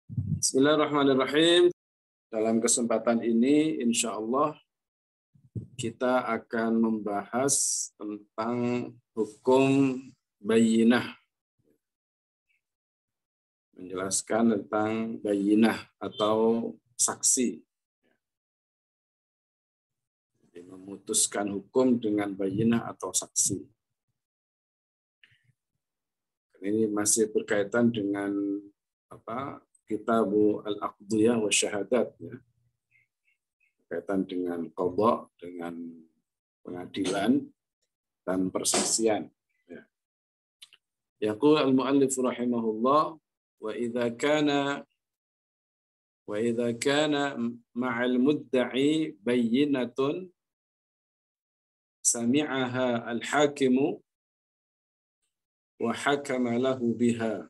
Bismillahirrahmanirrahim. Dalam kesempatan ini, insya Allah kita akan membahas tentang hukum bayyinah. Menjelaskan tentang bayyinah atau saksi. Jadi, memutuskan hukum dengan bayyinah atau saksi. Ini masih berkaitan dengan Kitabu Al-Aqdiyah wa Syahadat, ya. Berkaitan dengan qadha, dengan pengadilan dan persaksian. Ya. Yaqul al-muallif rahimahullah wa idza kana ma'al mudda'i bayyinatun sami'aha al-hakimu wa hakama lahu biha.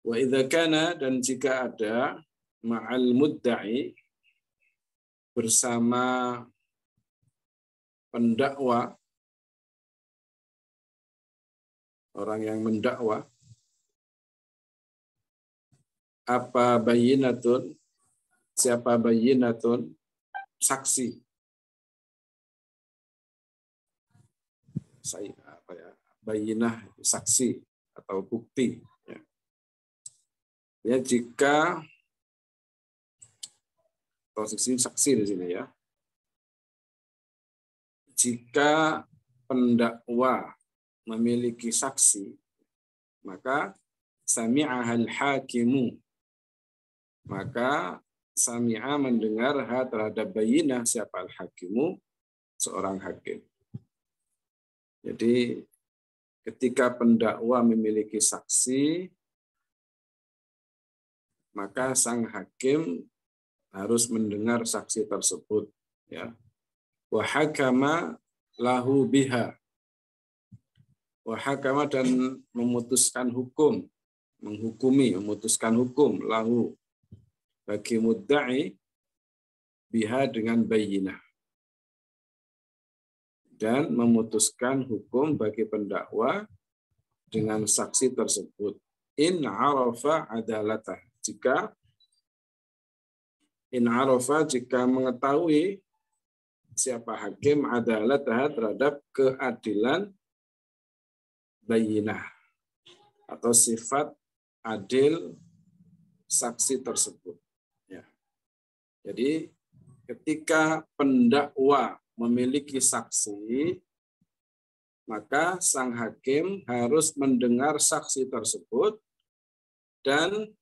Wa idza kana, dan jika ada, ma'al mudda'i, bersama pendakwa, orang yang mendakwa, apa bayyinatun, siapa bayyinatun, saksi. Bayyinah, saksi atau bukti. Ya, jika posisi saksi di sini, ya. Jika pendakwa memiliki saksi, maka sami'ahal hakimu, maka sami'a mendengar terhadap bayyinah, siapa al-hakimu, seorang hakim. Jadi ketika pendakwa memiliki saksi, maka sang hakim harus mendengar saksi tersebut, ya. Wa hakama lahu biha. Wa hakama, dan memutuskan hukum, memutuskan hukum lahu, bagi mudda'i, biha, dengan bayyinah. Dan memutuskan hukum bagi pendakwa dengan saksi tersebut. In arafa adalatah. Jika mengetahui siapa hakim adalatah, terhadap keadilan bayyinah atau sifat adil saksi tersebut. Ya. Jadi ketika pendakwa memiliki saksi, maka sang hakim harus mendengar saksi tersebut dan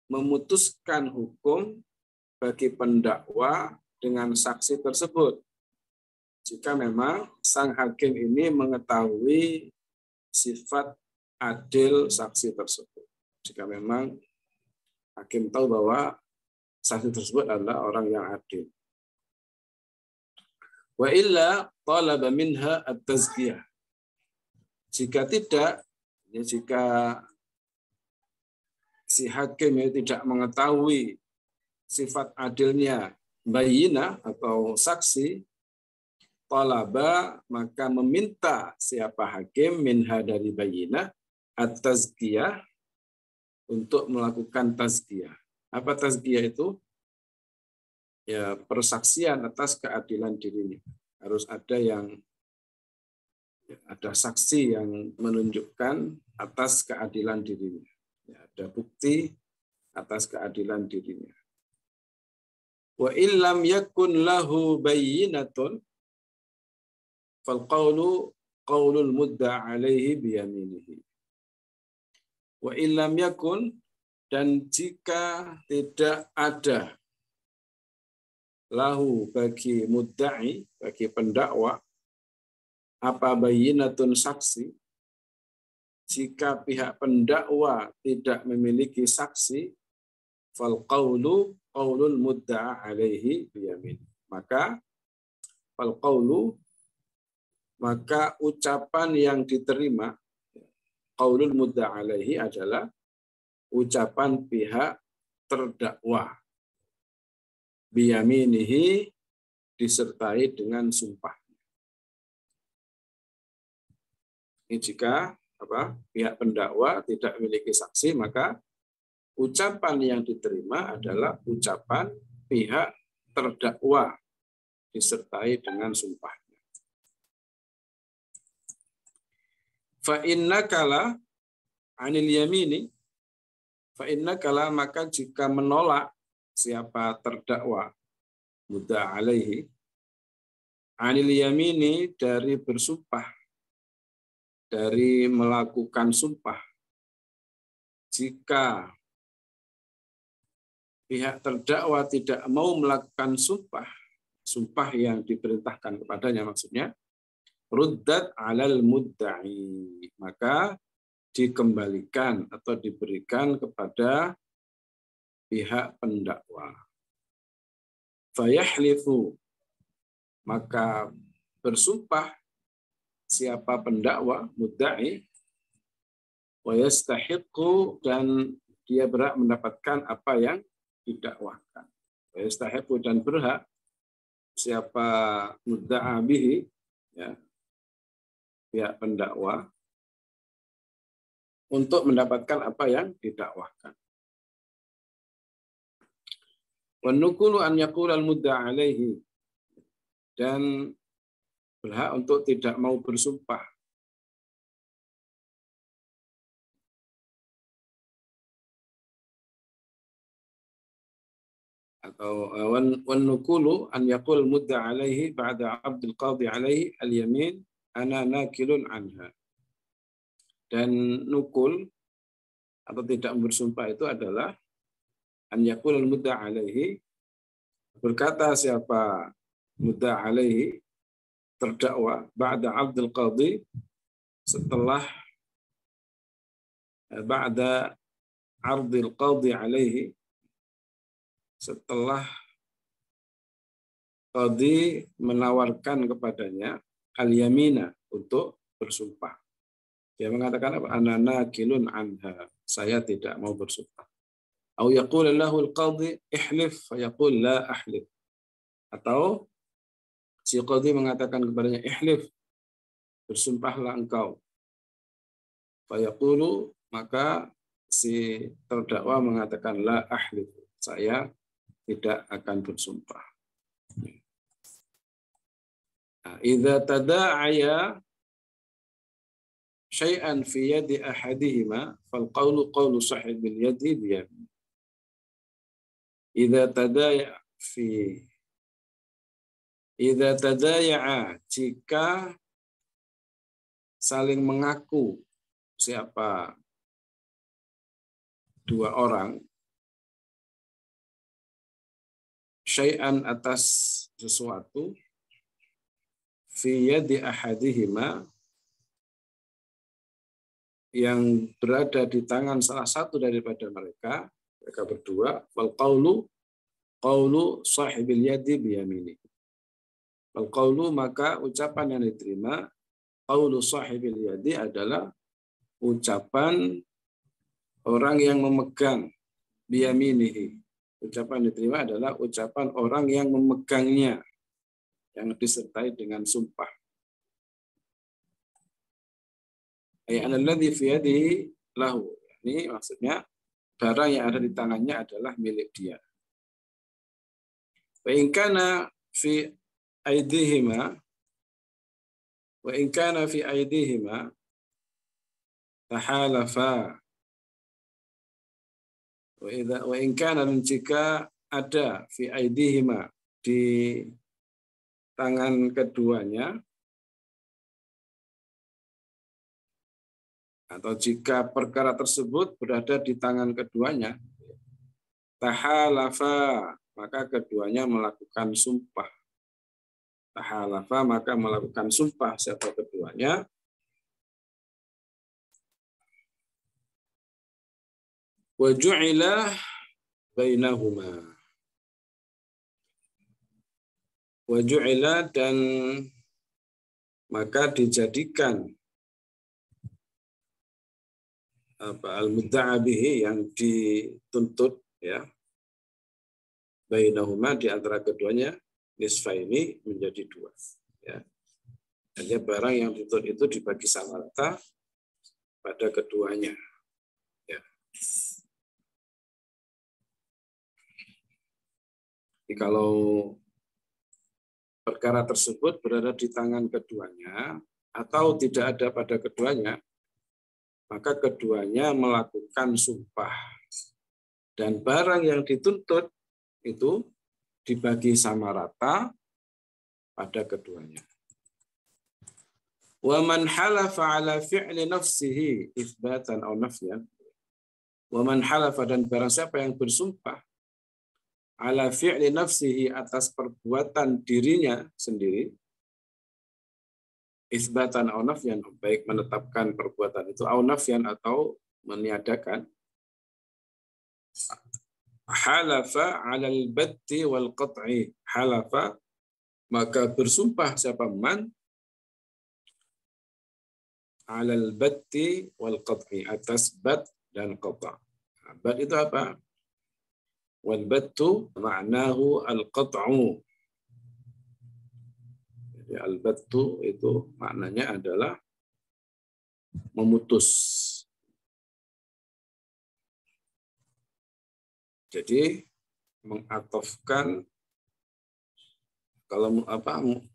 memutuskan hukum bagi pendakwa dengan saksi tersebut. Jika memang sang hakim ini mengetahui sifat adil saksi tersebut. Jika memang hakim tahu bahwa saksi tersebut adalah orang yang adil. Wa illa talaba minha at-tazkiyah. Jika tidak, ya, jika si hakim itu tidak mengetahui sifat adilnya bayyinah atau saksi, talaba, maka meminta siapa hakim minha, dari bayyinah, at-tazkiyah, untuk melakukan tazkiyah. Apa tazkiyah itu? Ya, persaksian atas keadilan dirinya. Harus ada saksi yang menunjukkan atas keadilan dirinya. Ya, ada bukti atas keadilan dirinya. Wa illam yakun lahu bayyinatun fal qawlu qawlul mudda' alaihi biyaminihi. Wa illam yakun, dan jika tidak ada, lahu, bagi mudda'i, bagi pendakwa, apa bayyinatun, saksi. Jika pihak pendakwa tidak memiliki saksi, fal qawlu qaulul mudda'a alaihi biyamin. Maka fal qawlu, maka ucapan yang diterima, qaulul mudda'a alaihi, adalah ucapan pihak terdakwa, biyaminihi, disertai dengan sumpah. Ini jika pihak pendakwa tidak memiliki saksi, maka ucapan yang diterima adalah ucapan pihak terdakwa disertai dengan sumpahnya. Fa innakala anil yamini, fa innakala maka jika menolak siapa terdakwa mudda alaihi anil yamini dari bersumpah, dari melakukan sumpah, jika pihak terdakwa tidak mau melakukan sumpah yang diperintahkan kepadanya maksudnya, ruddat alal mudda'i, maka dikembalikan atau diberikan kepada pihak pendakwa. Fayahlifu, maka bersumpah siapa pendakwa mudda'i, wa yastahiqqu, dan dia berhak mendapatkan apa yang didakwakan. Wa yastahiqqu, dan berhak siapa mudda'a bihi, ya, pihak pendakwa, untuk mendapatkan apa yang didakwakan. Wa nukulu an yaqula al-mudda'a alaihi, dan berhak untuk tidak mau bersumpah. Atau wan nukulu an yaqul mudda alaihi ba'da 'abdil qadhi alaihi al-yamin ana nakilun anha. Dan nukul atau tidak bersumpah itu adalah an yaqul mudda alaihi, berkata siapa mudda alaihi terdakwa ba'da 'abdil qadhi, setelah ba'da 'ardil qadhi alaihi, setelah qadhi menawarkan kepadanya al-yamina, untuk bersumpah. Dia mengatakan apa? Ana nakilun anha, saya tidak mau bersumpah. Au yaqul lahu al-qadhi ihlif fa yaqul la ahlif. Atau si qadhi mengatakan kepadanya ihlif, bersumpahlah engkau. Fa yaqulu, maka si terdakwa mengatakan la ahlif, saya tidak akan bersumpah. Idza tada'aya syai'an fi yadi ahadihima fal qawlu qawlu sahibil yadi biyamin. Idza tadaya'a, jika saling mengaku siapa dua orang, syai'an, atas sesuatu, fi yadi ahadihima, yang berada di tangan salah satu daripada mereka berdua, wal qawlu sahibil yadi biyamini. Wal qawlu, maka ucapan yang diterima qawlu sahibil yadi adalah ucapan orang yang memegang biyaminihi. Ucapan diterima adalah ucapan orang yang memegangnya, yang disertai dengan sumpah. Alladzi fi yadihi lahu. Ini maksudnya barang yang ada di tangannya adalah milik dia. Wa in kana fi aydihima tahalafa. Wa in kana, jika ada fi aydihima, di tangan keduanya, atau jika perkara tersebut berada di tangan keduanya, tahalafa, maka keduanya melakukan sumpah. Tahalafa, maka melakukan sumpah siapa keduanya. Wa ju'ila bainahuma. Wa ju'ila, dan maka dijadikan al-mudda'a bihi, yang dituntut, ya, bainahuma, di antara keduanya, nisfaini, menjadi dua, ya. Hanya barang yang dituntut itu dibagi sama rata, pada keduanya. Ya. Jadi kalau perkara tersebut berada di tangan keduanya atau tidak ada pada keduanya, maka keduanya melakukan sumpah. Dan barang yang dituntut itu dibagi sama rata pada keduanya. Wa man halafa ala fi'li nafsihi itsbatan aw nafyan. Wa man halafa, dan barang siapa yang bersumpah ala fi'li nafsihi, atas perbuatan dirinya sendiri, itsbatan aw nafyan, baik menetapkan perbuatan itu aw nafyan atau meniadakan, halafa 'alal batti wal qat'i. Halafa, maka bersumpah siapa man 'alal batti wal qat'i, atas bat dan qata'. Bat itu apa? Wal battu ma'nahu al qat'u. Jadi al battu itu maknanya adalah memutus. Jadi mengatofkan, kalau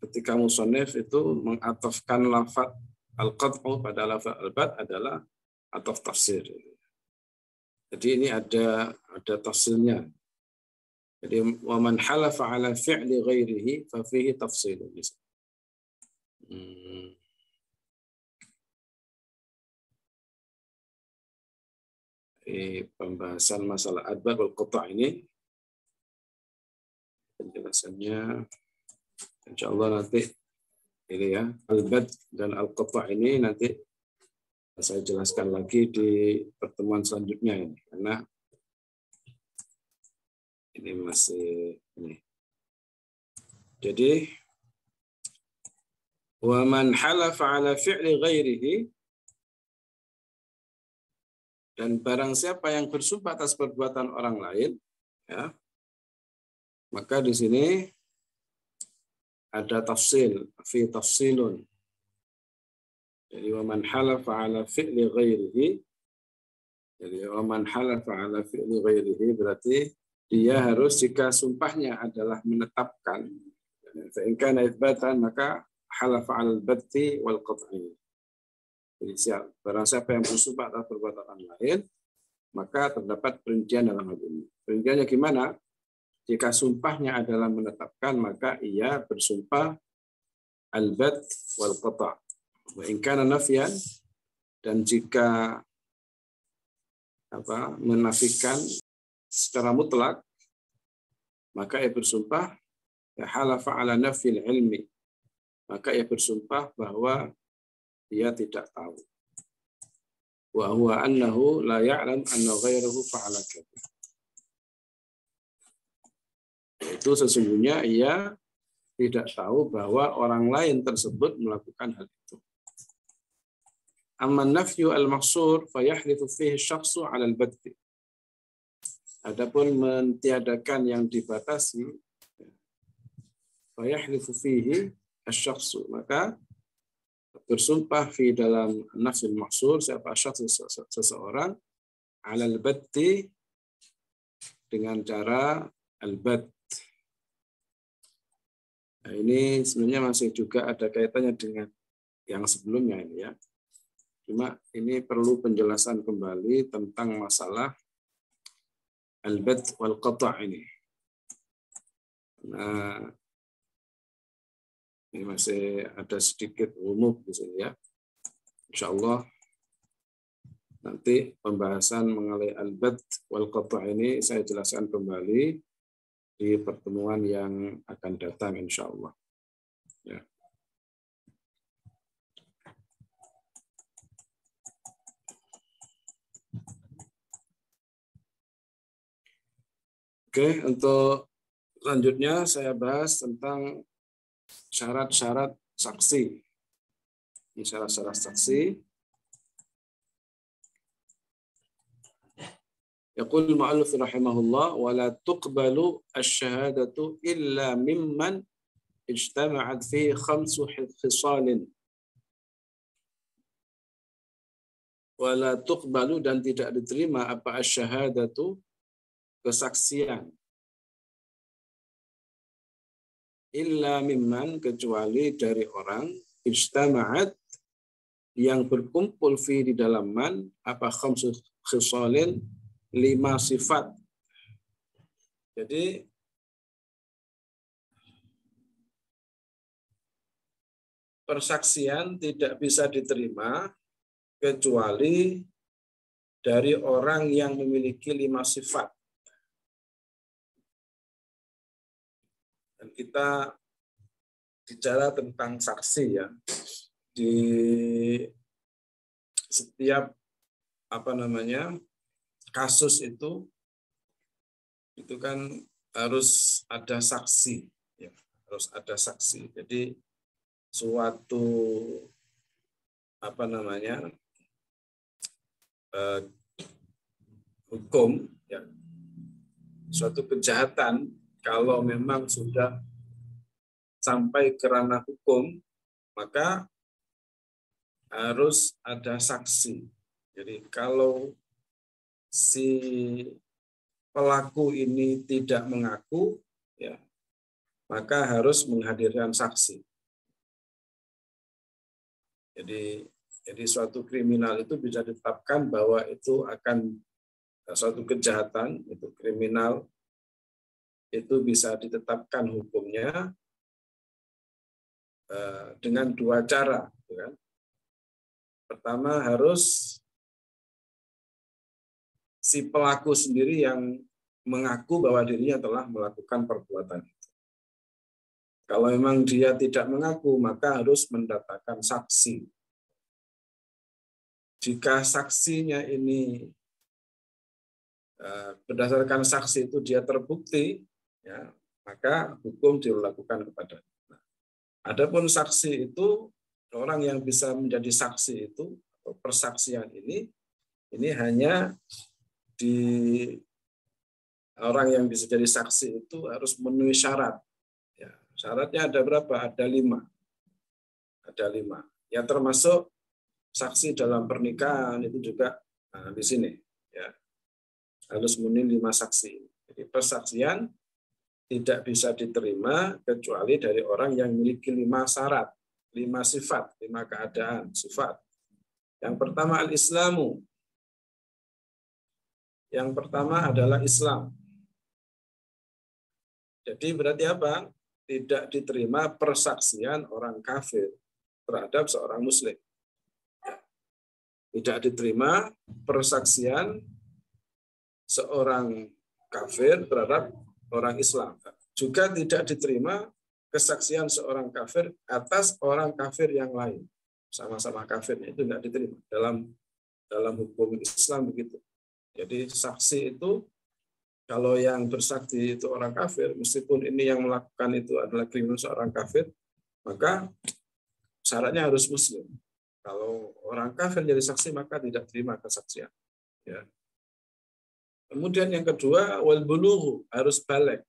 ketika musannif itu mengatofkan lafaz al-qat'u pada lafaz al-bat adalah atof tafsir. Jadi ini ada tafsirnya. Jadi wa man halafa ala fi'li ghairihi fa fihi tafsilun. Pembahasan masalah adbat wal qata' ini penjelasannya insyaallah nanti ini ya, al-bad dan al-qata' ini nanti saya jelaskan lagi di pertemuan selanjutnya ini, karena ini masih ini. Jadi wa man halafa ala fi'li ghairihi, dan barang siapa yang bersumpah atas perbuatan orang lain, ya, maka di sini ada tafsil, fi tafsilun. Jadi wa man halafa ala fi'li ghairihi, jadi wa man halafa ala fi'li ghairihi berarti dia harus, jika sumpahnya adalah menetapkan, fa in kana itsbatan maka halafa ala al-batti wal qat'i. Jadi barang siapa yang bersumpah atas perbuatan orang lain, maka terdapat perincian dalam hal ini. Perinciannya gimana? Jika sumpahnya adalah menetapkan, maka ia bersumpah al-bat wal qata'. Wa in kana nafyan, dan jika menafikan secara mutlak, maka ia bersumpah ya halafa ala nafil ilmi, maka ia bersumpah bahwa dia tidak tahu. Wa huwa annahu la ya'lam anna ghairahu fa'ala kadza. Itu sesungguhnya ia tidak tahu bahwa orang lain tersebut melakukan hal itu. Amma nafyu al-mahsur fayahlifu fihi syakhsu 'ala al-batti. Adapun mentiadakan yang dibatasi, fayahlifu fihi asy-syakhsu, maka bersumpah fi dalam nafsul mahsur siapa syakhs, seseorang, 'ala al-batti, dengan cara al-batt. Nah, ini sebenarnya masih juga ada kaitannya dengan yang sebelumnya ini ya. Cuma ini perlu penjelasan kembali tentang masalah al-batt wal qata' ini. Nah, ini masih ada sedikit umum di sini ya. Insyaallah nanti pembahasan mengenai al-batt wal qata' ini saya jelaskan kembali di pertemuan yang akan datang insyaallah. Ya. Oke, untuk selanjutnya saya bahas tentang syarat-syarat saksi. Ini syarat-syarat saksi. Yaqul ma'aluf rahimahullah wa la tuqbalu asy-syahadatu illa mimman ijtama'at fihi khamsu khisalin wala tuqbalu dan tidak diterima apa asyhadatu kesaksian illa mimman kecuali dari orang ijtama'at yang berkumpul di dalam man apa khamsu khisalin 5 sifat. Jadi persaksian tidak bisa diterima kecuali dari orang yang memiliki 5 sifat. Dan kita bicara tentang saksi ya. Di setiap kasus itu kan harus ada saksi ya, harus ada saksi. Jadi suatu hukum ya, suatu kejahatan kalau memang sudah sampai ke ranah hukum maka harus ada saksi. Jadi kalau si pelaku ini tidak mengaku ya, maka harus menghadirkan saksi. Jadi suatu kriminal itu bisa ditetapkan bahwa itu akan suatu kejahatan, itu kriminal, itu bisa ditetapkan hukumnya dengan 2 cara. Ya. Pertama harus si pelaku sendiri yang mengaku bahwa dirinya telah melakukan perbuatan itu. Kalau memang dia tidak mengaku, maka harus mendatangkan saksi. Jika saksinya ini berdasarkan saksi itu dia terbukti, ya, maka hukum dilakukan kepadanya. Adapun saksi itu, orang yang bisa menjadi saksi itu, atau persaksian ini hanya orang yang bisa jadi saksi itu harus memenuhi syarat. Ya, syaratnya ada berapa? Ada 5. Ada 5. Ya termasuk saksi dalam pernikahan itu juga di sini. Ya, harus memenuhi 5 saksi. Jadi persaksian tidak bisa diterima kecuali dari orang yang memiliki 5 syarat, 5 sifat, 5 keadaan, sifat. Yang pertama al-Islamu. Yang pertama adalah Islam. Jadi berarti apa? Tidak diterima persaksian orang kafir terhadap seorang muslim. Tidak diterima persaksian seorang kafir terhadap orang Islam. Juga tidak diterima kesaksian seorang kafir atas orang kafir yang lain. Sama-sama kafirnya itu tidak diterima. Dalam hukum Islam begitu. Jadi saksi itu, kalau yang bersaksi itu orang kafir, meskipun ini yang melakukan itu adalah kriminal seorang kafir, maka syaratnya harus muslim. Kalau orang kafir jadi saksi, maka tidak terima kesaksian. Ya. Kemudian yang kedua, wal bulughu, harus balik.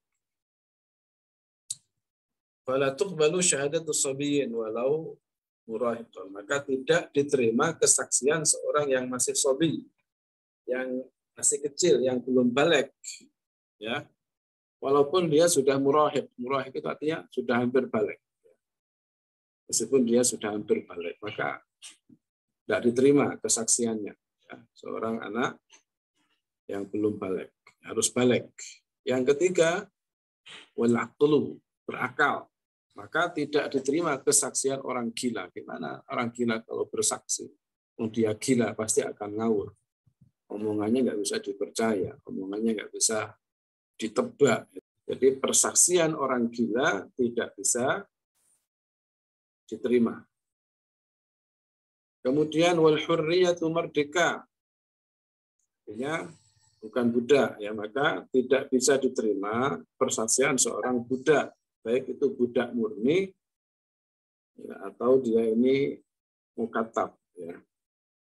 Fala tuqbalu syahadatu sabiyyin walau murahiqan. Maka tidak diterima kesaksian seorang yang masih sabi, yang masih kecil, yang belum balik. Ya. Walaupun dia sudah murahiq. Murahiq itu artinya sudah hampir balik. Meskipun dia sudah hampir balik, maka tidak diterima kesaksiannya. Ya. Seorang anak yang belum balik, harus balik. Yang ketiga, wal aqlu, berakal. Maka tidak diterima kesaksian orang gila. Gimana orang gila kalau bersaksi? Dia gila pasti akan ngawur. Omongannya nggak bisa dipercaya, omongannya nggak bisa ditebak. Jadi persaksian orang gila tidak bisa diterima. Kemudian wal hurriyatu, merdeka. Artinya bukan budak, ya, maka tidak bisa diterima persaksian seorang budak, baik itu budak murni ya, atau dia ini mukatab. Ya.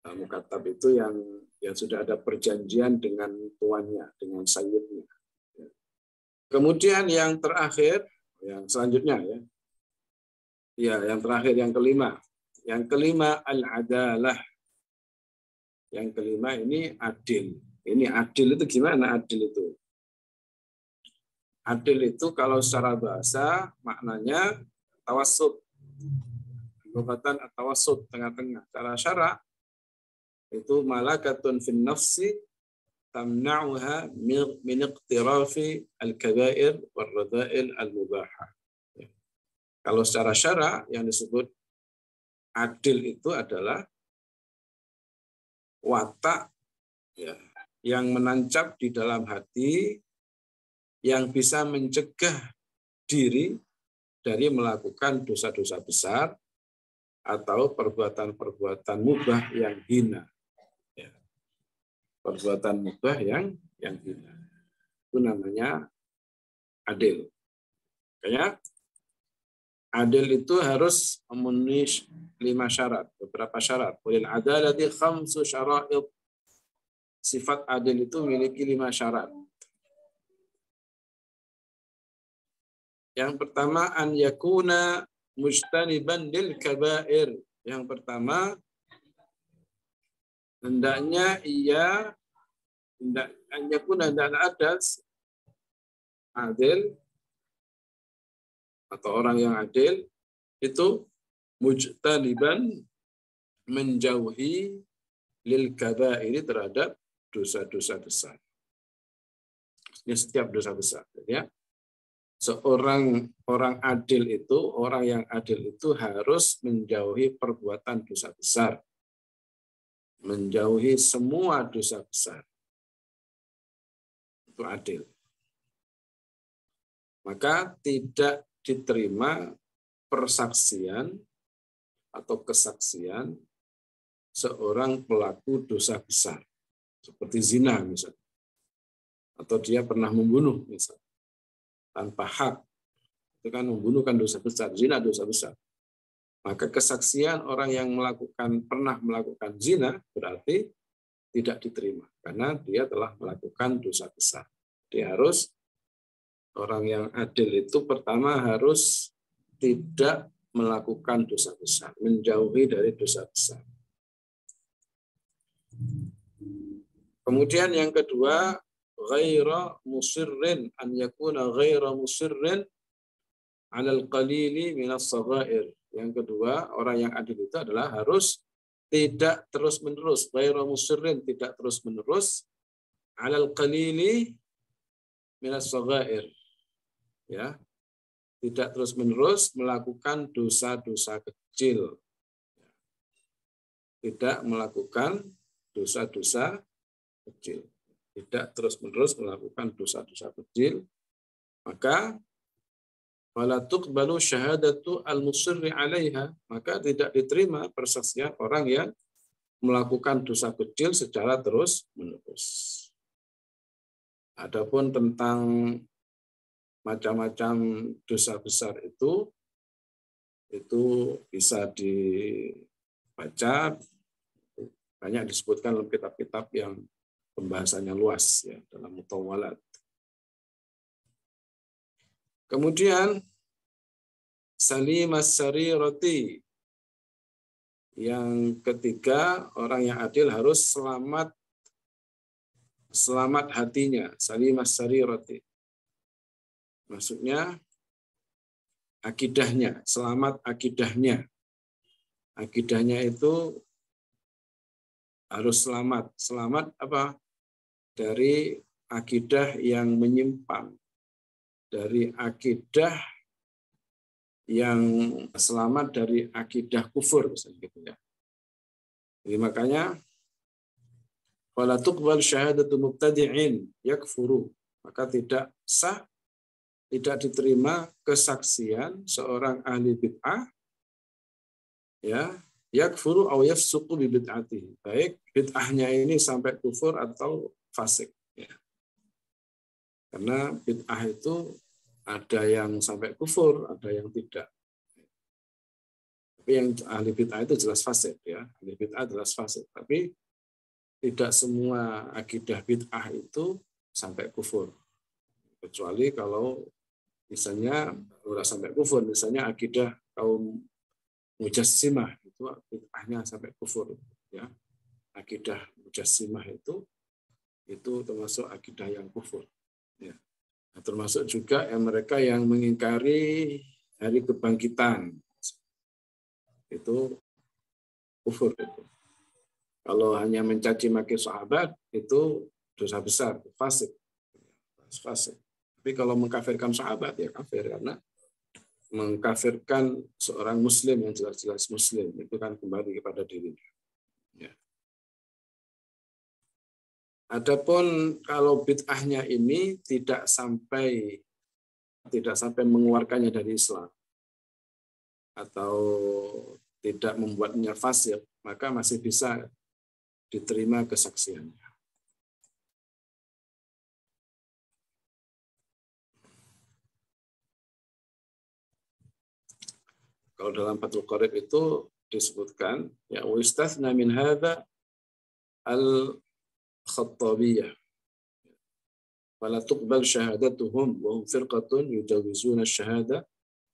Nah, mukatab itu yang sudah ada perjanjian dengan tuannya, dengan sayyidnya. Ya. Kemudian yang terakhir, yang selanjutnya ya, yang terakhir yang kelima. Yang kelima al-adalah. Yang kelima ini adil. Ini adil itu gimana adil itu? Adil itu kalau secara bahasa maknanya tawassut. Lugatan at-tawassut, tengah-tengah. Secara syara itu malakatun fin nafsi tamna'uha min iqtirafi al-kabair wal radha'il al-mubahah. Kalau secara syara yang disebut adil itu adalah watak ya, yang menancap di dalam hati yang bisa mencegah diri dari melakukan dosa-dosa besar atau perbuatan-perbuatan mubah yang hina. Ya. Perbuatan mubah yang hina. Itu namanya adil. Makanya adil itu harus memenuhi 5 syarat, beberapa syarat. Walil adalati 5 syara'id. Sifat adil itu memiliki 5 syarat. Yang pertama, an yakuna mujtaniban lil kabair. Yang pertama, hendaknya an yakuna ada adil atau orang yang adil itu mujtaniban menjauhi lil kabair terhadap dosa-dosa besar. Ini setiap dosa besar, ya. Orang adil itu, orang yang adil itu harus menjauhi perbuatan dosa besar. Menjauhi semua dosa besar. Itu adil. Maka tidak diterima persaksian atau kesaksian seorang pelaku dosa besar. Seperti zina misalnya. Atau dia pernah membunuh misalnya. Tanpa hak, itu kan membunuh kan dosa besar, zina dosa besar. Maka kesaksian orang yang pernah melakukan zina berarti tidak diterima karena dia telah melakukan dosa besar. Dia harus orang yang adil itu pertama harus tidak melakukan dosa besar, menjauhi dari dosa besar. Kemudian yang kedua, ghaira musirrin an yakuna ghaira musirrin 'alal qalili minas saghair. Yang kedua, orang yang adil itu adalah harus tidak terus-menerus, ghaira musirrin, tidak terus-menerus 'alal qalili minas saghair. Ya. Tidak terus-menerus melakukan dosa-dosa kecil. Tidak melakukan dosa-dosa kecil. Tidak terus-menerus melakukan dosa-dosa kecil, maka wala tuqbalu syahadatu al-musirri 'alaiha, maka tidak diterima persaksian orang yang melakukan dosa kecil secara terus-menerus. Adapun tentang macam-macam dosa besar itu bisa dibaca, banyak disebutkan dalam kitab-kitab yang pembahasannya luas ya dalam mutawwalat. Kemudian salimas sarirati. Yang ketiga, orang yang adil harus selamat hatinya, salimas sarirati. Maksudnya akidahnya, selamat akidahnya. Akidahnya itu harus selamat. Selamat apa? Dari akidah yang menyimpang, dari akidah yang selamat dari akidah kufur, gitu ya. Jadi makanya wala tuqbal syahadatu mubtadi'in yakfuru, maka tidak sah, tidak diterima kesaksian seorang ahli bid'ah ya yakfuru aw yafsuqu bi bid'atihi, baik bid'ahnya ini sampai kufur atau fasik ya. Karena bid'ah itu ada yang sampai kufur, ada yang tidak. Tapi yang ahli bid'ah itu jelas fasik ya. Ahli bid'ah jelas fasik, tapi tidak semua akidah bid'ah itu sampai kufur. Kecuali kalau misalnya udah sampai kufur, misalnya akidah kaum Mujassimah itu bid'ahnya sampai kufur ya. Akidah Mujassimah itu termasuk akidah yang kufur. Ya. Nah, termasuk juga yang mereka yang mengingkari hari kebangkitan. Itu kufur. Kalau hanya mencaci maki sahabat itu dosa besar, fasik. Fasik. Tapi kalau mengkafirkan sahabat ya kafir, karena mengkafirkan seorang muslim yang jelas-jelas muslim itu kan kembali kepada dirinya. Ya. Adapun kalau bid'ahnya ini tidak sampai mengeluarkannya dari Islam atau tidak membuatnya fasik, maka masih bisa diterima kesaksiannya. Kalau dalam Fathul Qorib itu disebutkan ya wastathna min hadza al-Khattabiyah wala tuqbal syahadatuhum wa hum firqatun yujawizuna asy-syahada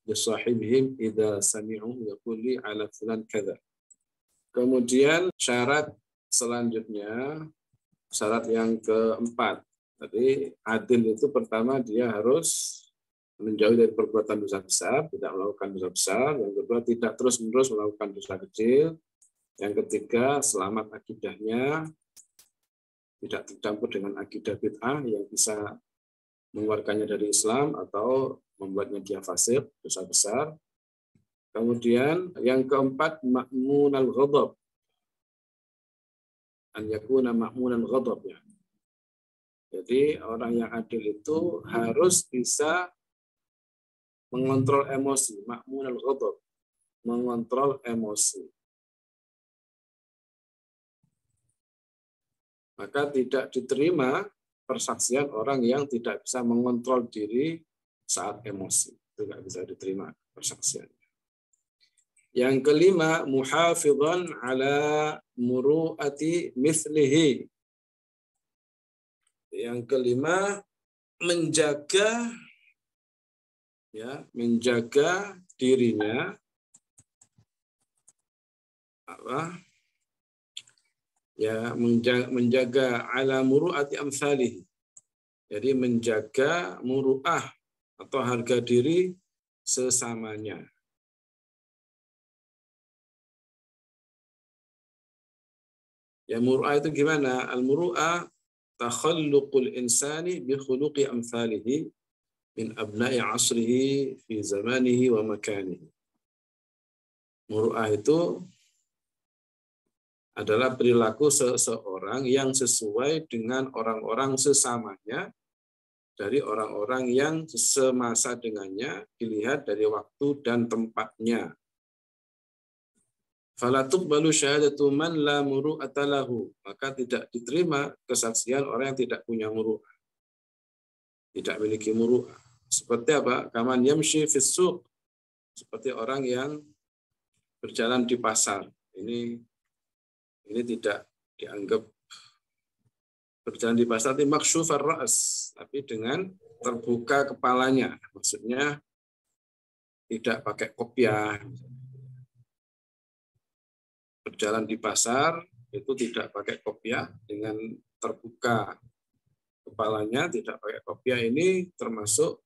li sahibihim idza sami'u yaqul li ala fulan kadza. Kemudian syarat selanjutnya, syarat yang keempat. Tadi adil itu pertama dia harus menjauhi dari perbuatan dosa besar, tidak melakukan dosa besar. Yang kedua, tidak terus-menerus melakukan dosa kecil. Yang ketiga, selamat akidahnya, tidak tercampur dengan akidah bid'ah yang bisa mengeluarkannya dari Islam atau membuatnya dia fasik, dosa besar. Kemudian yang keempat, ma'munal ghadab. An yakuna ma'munal ghadab ya. Jadi orang yang adil itu harus bisa mengontrol emosi, ma'munal ghadab, mengontrol emosi. Maka tidak diterima persaksian orang yang tidak bisa mengontrol diri saat emosi. Itu tidak bisa diterima persaksiannya. Yang kelima, muhafidhan ala muru'ati mithlihi. Yang kelima, menjaga dirinya menjaga ala muru'ati amsalihi. Jadi menjaga muru'ah atau harga diri sesamanya. Ya muru'ah itu gimana? Al-muru'ah takhalluqul insani bi khuluqi amsalihi min abna'i asrihi fi zamanihi wa makanihi. Muru'ah itu adalah perilaku seseorang yang sesuai dengan orang-orang sesamanya dari orang-orang yang semasa dengannya dilihat dari waktu dan tempatnya. Fala tuqbalu syahadatu man la muru'ata lahu. Maka tidak diterima kesaksian orang yang tidak punya muru'ah. Tidak memiliki muru'ah. Seperti apa? Kaman yamshi fis suq. Seperti orang yang berjalan di pasar. Ini tidak dianggap berjalan di pasar itu maksyufar ra's, tapi dengan terbuka kepalanya. Maksudnya tidak pakai kopiah. Berjalan di pasar itu tidak pakai kopiah, dengan terbuka kepalanya, tidak pakai kopiah. Ini termasuk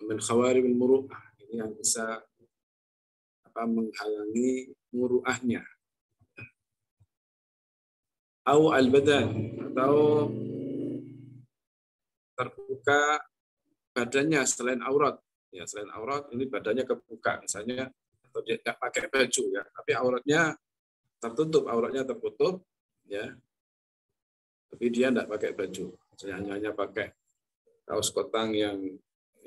min khawarimil muru'ah. Ini yang bisa menghalangi muru'ahnya. Au al-badan, atau terbuka badannya selain aurat. Ya, selain aurat ini badannya kebuka, misalnya atau dia tidak pakai baju ya, tapi auratnya tertutup, ya. Tapi dia tidak pakai baju, hanya pakai kaos kotang yang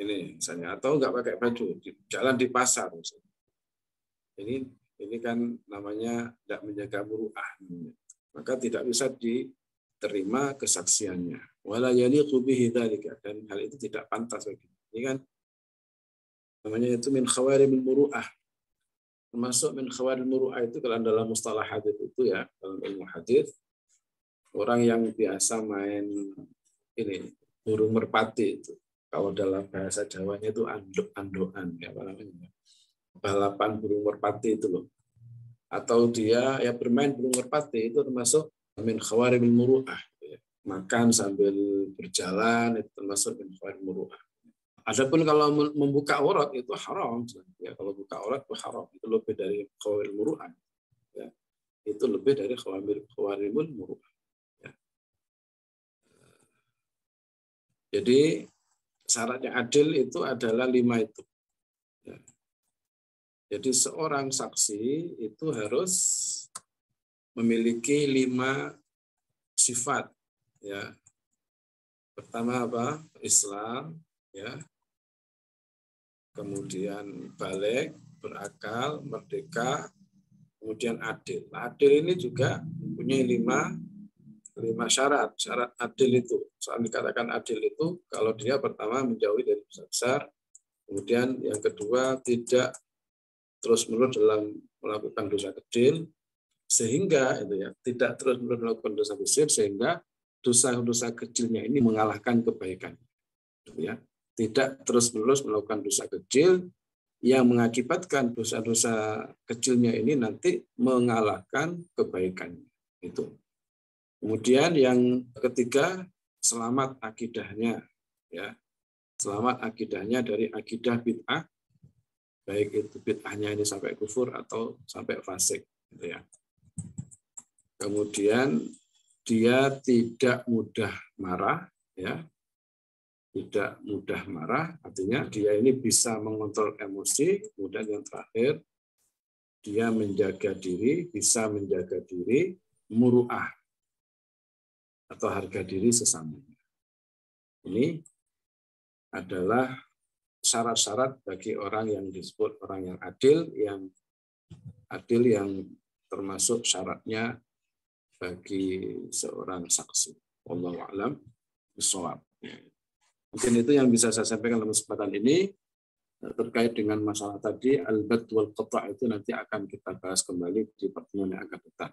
ini misalnya, atau nggak pakai baju, jalan di pasar misalnya. Ini kan namanya tidak menjaga muru'ah. Maka tidak bisa diterima kesaksiannya. Wala yaliqu bihi dzalika, dan hal itu tidak pantas bagi. Ini kan namanya itu min khawarimil muru'ah. Termasuk min khawarimil muru'ah itu kalau dalam mustalah hadis itu ya, dalam ilmu hadis, orang yang biasa main ini burung merpati itu. Kalau dalam bahasa Jawanya itu anduk-andokan, ya apa namanya? Balapan burung merpati itu loh. Atau dia ya bermain burung merpati itu termasuk min khawarimil muru'ah. Makan sambil berjalan itu termasuk min khawarimil muru'ah. Adapun kalau membuka aurat itu haram. Ya, kalau buka aurat itu haram. Itu lebih dari khawarimil muru'ah. Ya, itu lebih dari khawarimil muru'ah. Ya. Jadi syaratnya adil itu adalah 5 itu. Ya. Jadi seorang saksi itu harus memiliki 5 sifat. Ya. Pertama apa? Islam, ya. Kemudian balik, berakal, merdeka, kemudian adil. Nah, adil ini juga mempunyai 5 syarat. Syarat adil itu, saat dikatakan adil itu, kalau dia pertama menjauhi dari dosa besar, kemudian yang kedua tidak terus-menerus dalam melakukan dosa kecil, sehingga itu ya tidak terus-menerus melakukan dosa besar, sehingga dosa-dosa kecilnya ini mengalahkan kebaikan. Ya, tidak terus-menerus melakukan dosa kecil yang mengakibatkan dosa-dosa kecilnya ini nanti mengalahkan kebaikan itu. Kemudian yang ketiga, selamat akidahnya, ya, selamat akidahnya dari akidah bid'ah, baik itu bid'ahnya ini sampai kufur atau sampai fasik, gitu ya. Kemudian dia tidak mudah marah, ya, tidak mudah marah, artinya dia ini bisa mengontrol emosi. Kemudian yang terakhir, dia menjaga diri, bisa menjaga diri, muru'ah atau harga diri sesamanya. Ini adalah syarat-syarat bagi orang yang disebut orang yang adil yang termasuk syaratnya bagi seorang saksi. Wallahu a'lam bishawab. Mungkin itu yang bisa saya sampaikan dalam kesempatan ini. Terkait dengan masalah tadi, al-bad wal qata' itu nanti akan kita bahas kembali di pertemuan yang akan datang.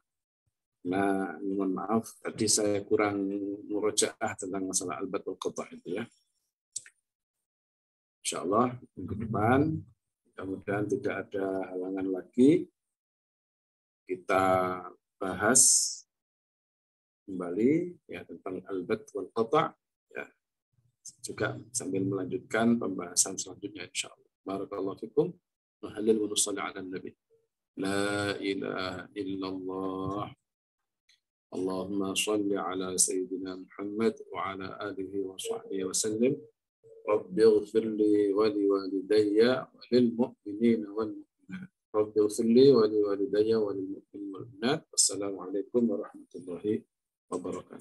Nah, mohon maaf, tadi saya kurang murojaah tentang masalah al-bad wal qata' itu ya. Insyaallah minggu depan, mudah-mudahan tidak ada halangan lagi, kita bahas kembali ya tentang al-bad wal qata'. Juga sambil melanjutkan pembahasan selanjutnya insyaallah. Barakallahu fikum wa halal wa nusalli ala nabi. La ilaha illallah. Allahumma shalli ala sayyidina Muhammad wa ala alihi wa sahbihi wa sallim. Rabbi ighfir li wa li walidayya wa lil mu'minina wal mu'minat. Rabbi ighfir li wa li walidayya wa lil mu'minina wal mu'minat. Wassalamu alaikum warahmatullahi wabarakatuh.